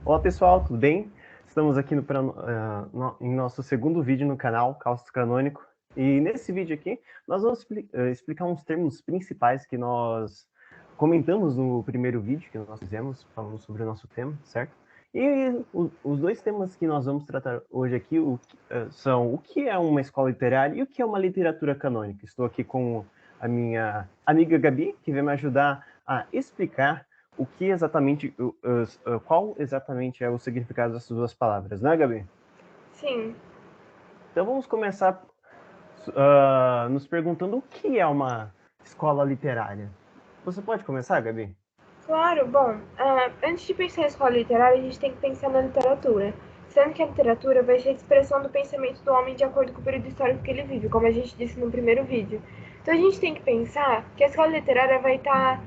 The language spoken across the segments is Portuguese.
Olá pessoal, tudo bem? Estamos aqui em nosso segundo vídeo no canal Caos Canônico, e nesse vídeo aqui nós vamos explicar uns termos principais que nós comentamos no primeiro vídeo que nós fizemos, falando sobre o nosso tema, certo? E os dois temas que nós vamos tratar hoje aqui são o que é uma escola literária e o que é uma literatura canônica. Estou aqui com a minha amiga Gabi, que vai me ajudar a explicar o que exatamente, qual exatamente é o significado dessas duas palavras, né, Gabi? Sim, Então vamos começar nos perguntando o que é uma escola literária. Você pode começar, Gabi? claro. Bom, antes de pensar em escola literária, a gente tem que pensar na literatura. Sendo que a literatura vai ser a expressão do pensamento do homem de acordo com o período histórico que ele vive, como a gente disse no primeiro vídeo. Então a gente tem que pensar que a escola literária vai estar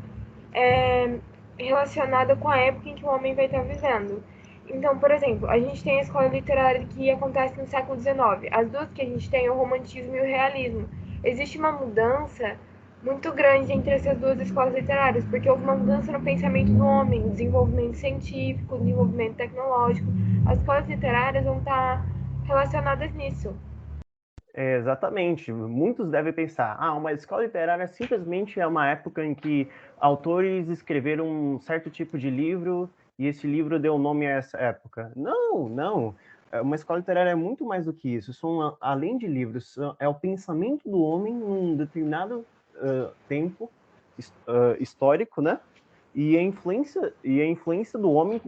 relacionada com a época em que o homem vai estar vivendo. Então, por exemplo, a gente tem a escola literária que acontece no século XIX. As duas que a gente tem é o romantismo e o realismo. Existe uma mudança muito grande entre essas duas escolas literárias, porque houve uma mudança no pensamento do homem, desenvolvimento científico, desenvolvimento tecnológico. As escolas literárias vão estar relacionadas nisso. Exatamente. Muitos devem pensar, uma escola literária simplesmente é uma época em que autores escreveram um certo tipo de livro e esse livro deu nome a essa época. Não, não. Uma escola literária é muito mais do que isso. Além de livros, é o pensamento do homem num determinado tempo histórico, né? E a influência do homem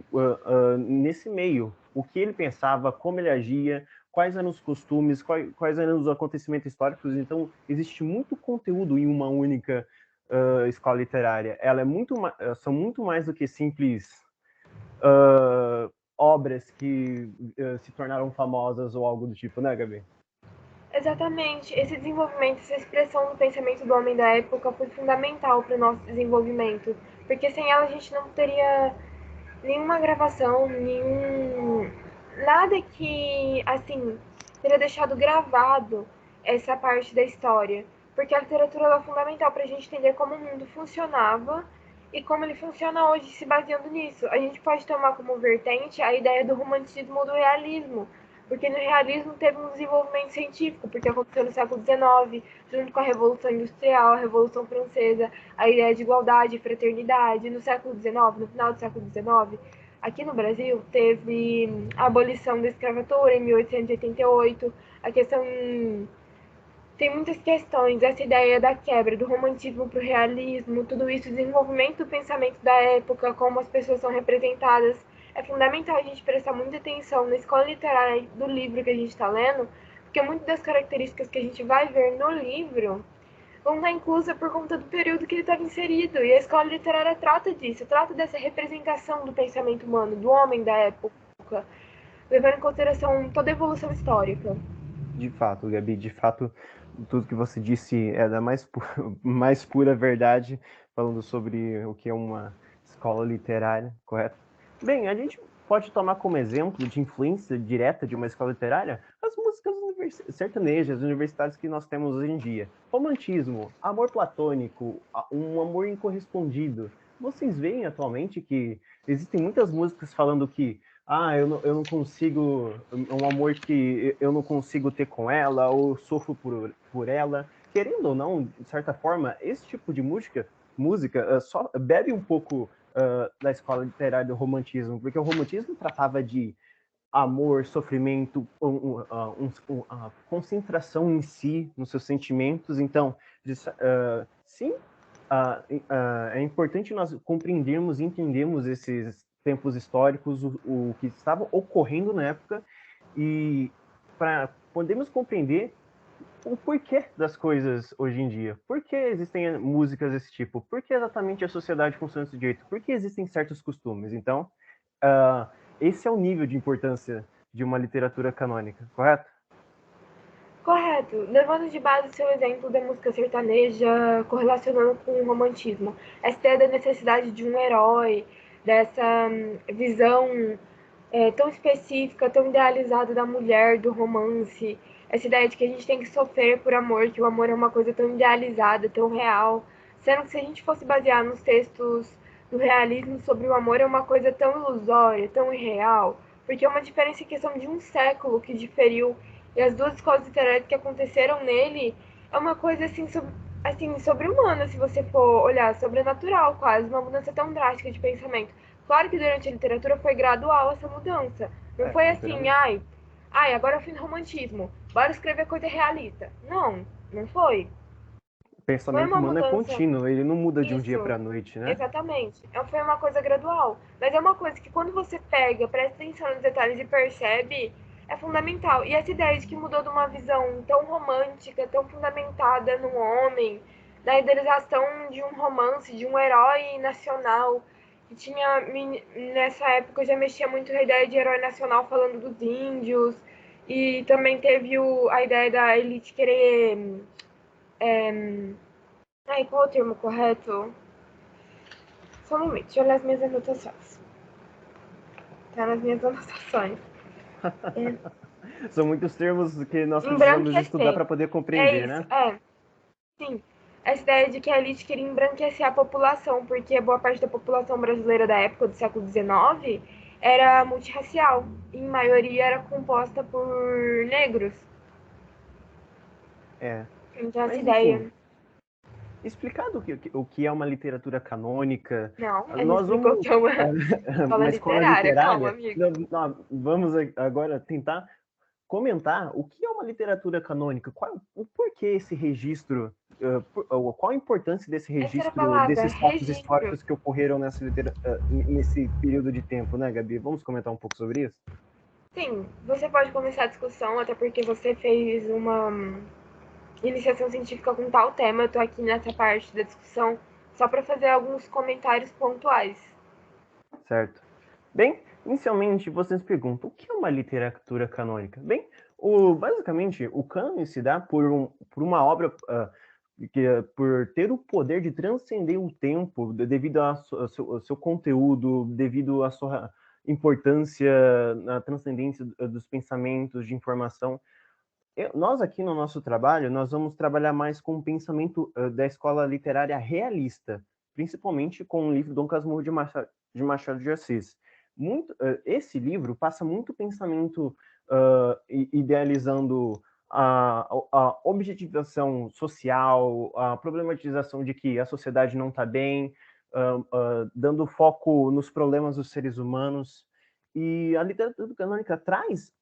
nesse meio. O que ele pensava, como ele agia, quais eram os costumes, quais eram os acontecimentos históricos. Então, existe muito conteúdo em uma única escola literária. Ela é são muito mais do que simples obras que se tornaram famosas ou algo do tipo, né, Gabi? Exatamente. Esse desenvolvimento, essa expressão do pensamento do homem da época foi fundamental para o nosso desenvolvimento, porque sem ela a gente não teria nenhuma gravação, nenhum nada que assim teria deixado gravado essa parte da história, porque a literatura é fundamental para a gente entender como o mundo funcionava e como ele funciona hoje, se baseando nisso. A gente pode tomar como vertente a ideia do romantismo ou do realismo, porque no realismo teve um desenvolvimento científico, porque aconteceu no século XIX, junto com a Revolução Industrial, a Revolução Francesa, a ideia de igualdade e fraternidade. No século XIX, no final do século XIX, aqui no Brasil, teve a abolição da escravatura em 1888, a questão tem muitas questões, essa ideia da quebra do romantismo para o realismo, tudo isso, desenvolvimento do pensamento da época, como as pessoas são representadas. É fundamental a gente prestar muita atenção na escola literária do livro que a gente está lendo, porque muitas das características que a gente vai ver no livro vão estar inclusas por conta do período que ele estava inserido. E a escola literária trata disso, trata dessa representação do pensamento humano, do homem da época, levando em consideração toda a evolução histórica. De fato, Gabi, de fato, tudo que você disse é da mais pura verdade, falando sobre o que é uma escola literária, correto? Bem, a gente pode tomar como exemplo de influência direta de uma escola literária as músicas sertanejas, universitárias que nós temos hoje em dia. Romantismo, amor platônico, um amor incorrespondido. Vocês veem atualmente que existem muitas músicas falando que eu não consigo, um amor que eu não consigo ter com ela, ou sofro por ela. Querendo ou não, de certa forma, esse tipo de música só bebe um pouco da escola literária do romantismo, porque o romantismo tratava de amor, sofrimento, a concentração em si, nos seus sentimentos. Então, sim, é importante nós compreendermos e entendermos esses tempos históricos, o que estava ocorrendo na época, e para podermos compreender o porquê das coisas hoje em dia. Por que existem músicas desse tipo? Por que exatamente a sociedade funciona desse jeito? Por que existem certos costumes? Então, uh, esse é o nível de importância de uma literatura canônica, correto? Correto. Levando de base o seu exemplo da música sertaneja, correlacionando com o romantismo. Essa ideia da necessidade de um herói, dessa visão tão específica, tão idealizada da mulher, do romance. Essa ideia de que a gente tem que sofrer por amor, que o amor é uma coisa tão idealizada, tão real. Sendo que se a gente fosse basear nos textos do realismo sobre o amor é uma coisa tão ilusória, tão irreal, porque é uma diferença em questão de um século que diferiu, e as duas escolas literárias que aconteceram nele é uma coisa assim sobre-humana, se você for olhar, sobrenatural quase, uma mudança tão drástica de pensamento. Claro que durante a literatura foi gradual essa mudança. Não foi assim, Naturalmente. agora eu fiz romantismo, bora escrever coisa realista. Não, não foi. O Foi pensamento uma humano é mudança. contínuo, ele não muda de um dia Isso, para a noite, né? exatamente. Foi uma coisa gradual. Mas é uma coisa que quando você pega, presta atenção nos detalhes e percebe, é fundamental. E essa ideia de que mudou de uma visão tão romântica, tão fundamentada no homem, da idealização de um romance, de um herói nacional, que tinha, nessa época já mexia muito com a ideia de herói nacional falando dos índios, e também teve a ideia da elite querer. Ai, qual é o termo correto? Só um momento, deixa eu olhar as minhas anotações. Tá nas minhas anotações. É, São muitos termos que nós precisamos estudar embranquecer. para poder É compreender, isso, né? sim. Essa ideia de que a elite queria embranquecer a população, porque boa parte da população brasileira da época do século XIX era multirracial. Em maioria era composta por negros. É. Então essa Mas, enfim, ideia. explicado o que é uma literatura canônica, Não, a gente nós explicou que vamos. é uma escola Uma escola literária. Calma, literária, amigo. nós vamos agora tentar comentar o que é uma literatura canônica, o porquê esse registro, qual a importância desse Essa era a registro palavra, desses fatos registro. históricos que ocorreram nesse período de tempo, né, Gabi? Vamos comentar um pouco sobre isso? Sim, você pode começar a discussão, até porque você fez uma iniciação científica com tal tema. Eu tô aqui nessa parte da discussão só para fazer alguns comentários pontuais. Certo. Bem, inicialmente vocês perguntam, o que é uma literatura canônica? Bem, basicamente, o cânone se dá por uma obra por ter o poder de transcender o tempo devido ao seu conteúdo, devido à sua importância na transcendência dos pensamentos, de informação. Nós aqui no nosso trabalho, nós vamos trabalhar mais com o pensamento da escola literária realista, principalmente com o livro Dom Casmurro de Machado de Assis. Esse livro passa muito pensamento idealizando a objetivação social, a problematização de que a sociedade não está bem, dando foco nos problemas dos seres humanos. E a literatura canônica traz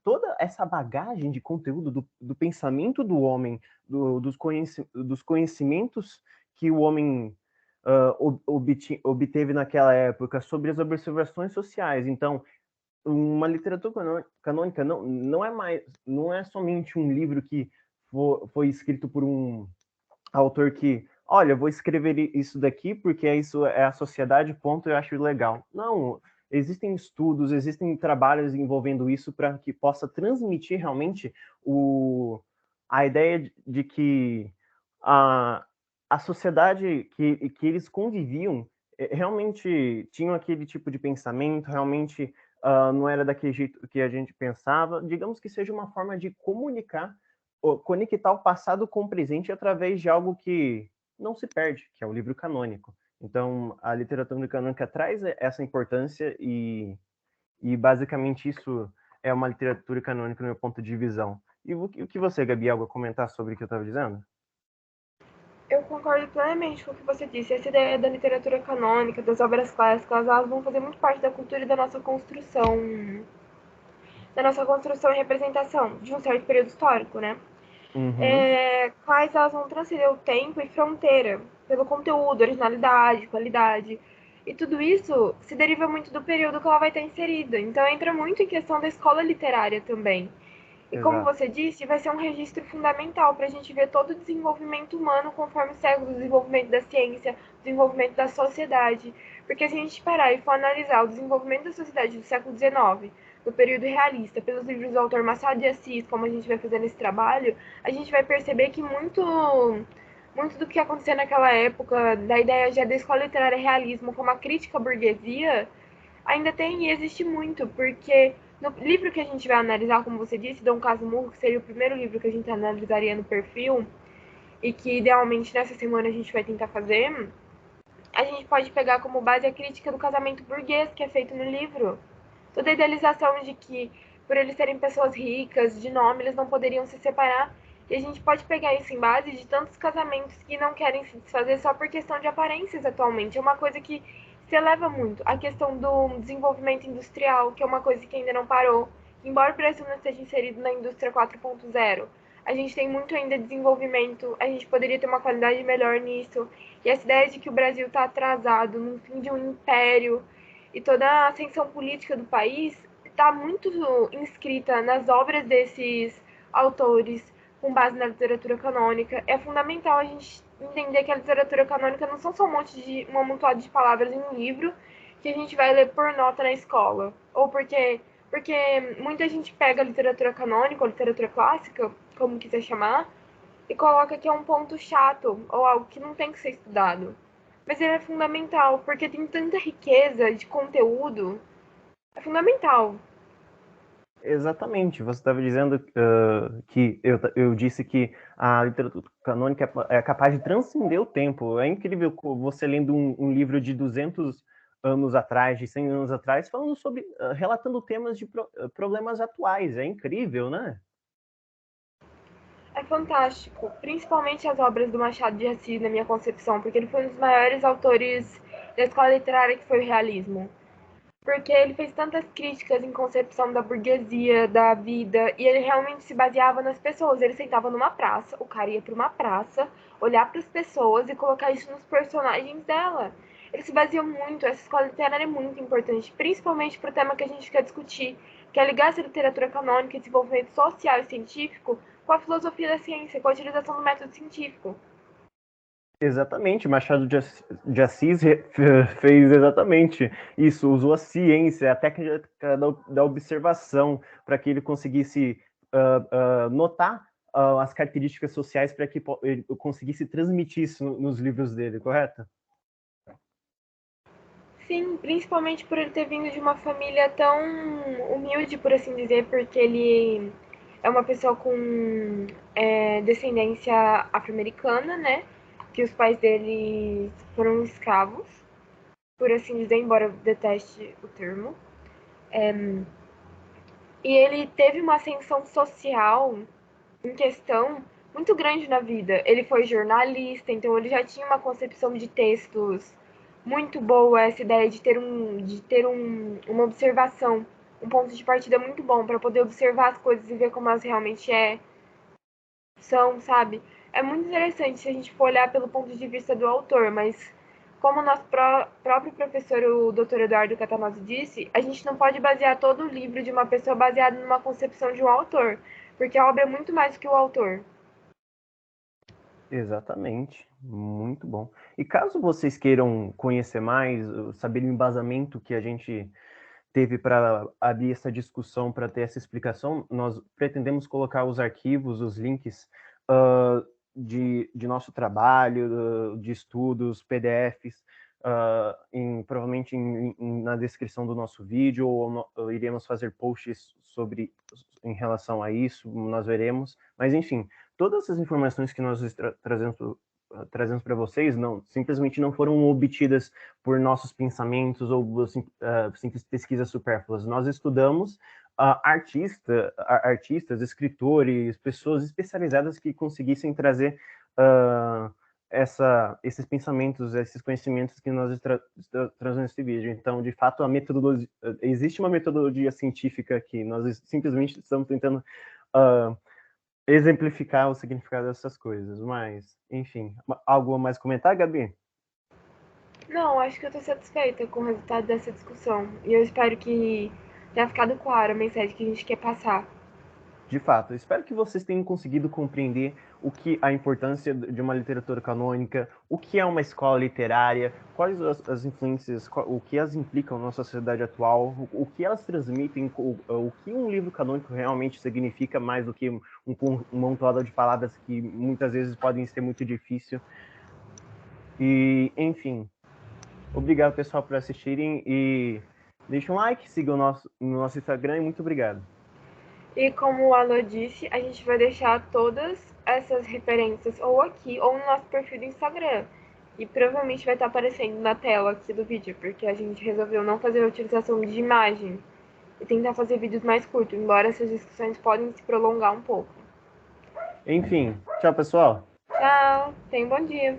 toda essa bagagem de conteúdo do pensamento do homem, dos conhecimentos que o homem obteve naquela época sobre as observações sociais. Então, uma literatura canônica não é somente um livro que foi escrito por um autor que, olha, vou escrever isso daqui porque isso é a sociedade, ponto, eu acho legal. Não, existem estudos, existem trabalhos envolvendo isso para que possa transmitir realmente a ideia de que a, a sociedade que eles conviviam realmente tinham aquele tipo de pensamento, realmente não era daquele jeito que a gente pensava. Digamos que seja uma forma de conectar o passado com o presente através de algo que não se perde, que é o livro canônico. Então, a literatura canônica traz essa importância e basicamente isso é uma literatura canônica no meu ponto de visão. E o que você, Gabi, algo a comentar sobre o que eu estava dizendo? Eu concordo plenamente com o que você disse. Essa ideia da literatura canônica, das obras clássicas, elas vão fazer muito parte da cultura e da nossa construção e representação de um certo período histórico, né? Uhum, Quais elas vão transcender o tempo e fronteira, pelo conteúdo, originalidade, qualidade. E tudo isso se deriva muito do período que ela vai estar inserida. Então entra muito em questão da escola literária também. E como exato. você disse, vai ser um registro fundamental para a gente ver todo o desenvolvimento humano conforme os séculos, o desenvolvimento da ciência, o desenvolvimento da sociedade. Porque se a gente parar e for analisar o desenvolvimento da sociedade do século XIX, no período realista, pelos livros do autor Machado de Assis, como a gente vai fazer nesse trabalho, a gente vai perceber que muito do que acontecia naquela época, da ideia já da escola literária realismo como a crítica à burguesia, ainda tem e existe muito, porque no livro que a gente vai analisar, como você disse, Dom Casmurro, que seria o primeiro livro que a gente analisaria no perfil, e que idealmente nessa semana a gente vai tentar fazer, a gente pode pegar como base a crítica do casamento burguês que é feito no livro. Toda a idealização de que, por eles serem pessoas ricas, de nome, eles não poderiam se separar. E a gente pode pegar isso em base de tantos casamentos que não querem se desfazer só por questão de aparências atualmente. É uma coisa que se eleva muito. A questão do desenvolvimento industrial, que é uma coisa que ainda não parou. Embora o Brasil não esteja inserido na indústria 4.0, a gente tem muito ainda desenvolvimento, a gente poderia ter uma qualidade melhor nisso. E essa ideia de que o Brasil está atrasado no fim de um império e toda a ascensão política do país está muito inscrita nas obras desses autores com base na literatura canônica. É fundamental a gente entender que a literatura canônica não são só um amontoado de palavras em um livro que a gente vai ler por nota na escola. Ou porque muita gente pega a literatura canônica ou literatura clássica, como quiser chamar, e coloca que é um ponto chato ou algo que não tem que ser estudado. Mas ele é fundamental, porque tem tanta riqueza de conteúdo. É fundamental. Exatamente, você estava dizendo que eu disse que a literatura canônica é capaz de transcender o tempo. É incrível você lendo um livro de 200 anos atrás, de 100 anos atrás, falando sobre, relatando temas de problemas atuais. É incrível, né? É fantástico, principalmente as obras do Machado de Assis, na minha concepção, porque ele foi um dos maiores autores da escola literária que foi o realismo. Porque ele fez tantas críticas em concepção da burguesia, da vida, e ele realmente se baseava nas pessoas. Ele sentava numa praça, o cara ia para uma praça, olhar para as pessoas e colocar isso nos personagens dela. Ele se baseou muito, essa escola literária é muito importante, principalmente para o tema que a gente quer discutir, que é ligar essa literatura canônica e desenvolvimento social e científico com a filosofia da ciência, com a utilização do método científico. Exatamente, Machado de Assis fez exatamente isso, usou a ciência, a técnica da observação, para que ele conseguisse notar as características sociais para que ele conseguisse transmitir isso nos livros dele, correto? Sim, principalmente por ele ter vindo de uma família tão humilde, por assim dizer, porque ele é uma pessoa com descendência afro-americana, né? Que os pais dele foram escravos, por assim dizer, embora eu deteste o termo. E ele teve uma ascensão social em questão muito grande na vida. Ele foi jornalista, então ele já tinha uma concepção de textos muito boa, essa ideia uma observação, um ponto de partida muito bom para poder observar as coisas e ver como elas realmente são, sabe? É muito interessante se a gente for olhar pelo ponto de vista do autor, mas como o nosso próprio professor, o Dr. Eduardo Catanozzi, disse, a gente não pode basear todo o livro de uma pessoa baseado numa concepção de um autor, porque a obra é muito mais do que o autor. Exatamente, muito bom. E caso vocês queiram conhecer mais, saber o embasamento que a gente teve para abrir essa discussão, para ter essa explicação, nós pretendemos colocar os arquivos, os links de nosso trabalho, de estudos, PDFs, provavelmente na descrição do nosso vídeo, ou iremos fazer posts em relação a isso, nós veremos. Mas, enfim, todas essas informações que nós trazemos para vocês simplesmente não foram obtidas por nossos pensamentos ou simples pesquisas supérfluas. Nós estudamos artistas, escritores, pessoas especializadas que conseguissem trazer esses pensamentos, esses conhecimentos que nós trazemos nesse vídeo. Então, de fato, existe uma metodologia científica aqui. Nós simplesmente estamos tentando exemplificar o significado dessas coisas. Mas, enfim, algo a mais comentar, Gabi? Não, acho que eu tô satisfeita com o resultado dessa discussão. E eu espero que tenha ficado clara a mensagem que a gente quer passar. De fato, espero que vocês tenham conseguido compreender a importância de uma literatura canônica, o que é uma escola literária, quais as influências, o que elas implicam na sociedade atual, o que elas transmitem, o que um livro canônico realmente significa, mais do que um montado de palavras que muitas vezes podem ser muito difícil. E, enfim, obrigado, pessoal, por assistirem e deixem um like, sigam no nosso Instagram e muito obrigado. E como o Alô disse, a gente vai deixar todas essas referências ou aqui ou no nosso perfil do Instagram. E provavelmente vai estar aparecendo na tela aqui do vídeo, porque a gente resolveu não fazer a utilização de imagem e tentar fazer vídeos mais curtos, embora essas discussões podem se prolongar um pouco. Enfim, tchau, pessoal. Tchau, tenha um bom dia.